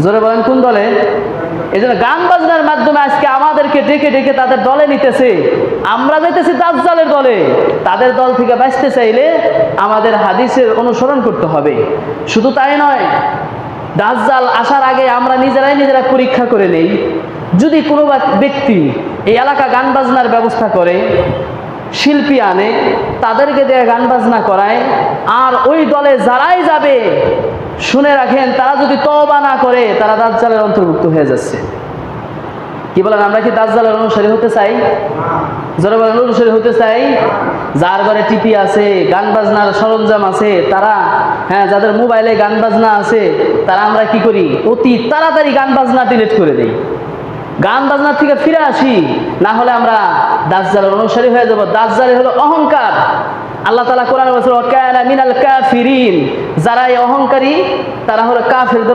জোরে বলেন কোন দলে? এই জন্য গান বাজনার মাধ্যমে আজকে আমাদেরকে ডেকে ডেকে তাদের দলে নিতেছে। আমরা যাইতেছি দাজ্জালের দলে। তাদের দল থেকে বাঁচতে চাইলে আমাদের হাদিসের অনুসরণ করতে হবে। শুধু তাই নয়, দাজ্জাল আসার আগে আমরা নিজেরা পরীক্ষা করে নেই। যদি কোনো ব্যক্তি এই এলাকা গান বাজনার ব্যবস্থা করে, শিল্পী আনে, তাদেরকে দিয়ে গান বাজনা করায়, আর ওই দলে যারাই যাবে শুনে রাখেন, তারা যদি তওবা না করে তারা দাজ্জালের অন্তর্ভুক্ত হয়ে যাচ্ছে। কি বলেন, আমরা কি দাজ্জালের অনুসারী হতে চাই? যারা বলেন অনুসারী হতে চাই, যার ঘরে টিভি আছে, গান বাজনার সরঞ্জাম আছে, তারা যাদের মোবাইলে গান বাজনা আছে, তারা আমরা কি করি, অতি তাড়াতাড়ি গান বাজনা ডিলিট করে দেই। গান বাজনার থেকে ফিরে আসি, না হলে আমরা দাজ্জালের অনুসারী হয়ে যাব। দাজ্জাল হলো অহংকার। আল্লাহ তাআলা কোরআনে বলেছেন ওয়া কানা মিনাল কাফিরিন, যারা এই অহংকারী তারা হলো কাফেরদের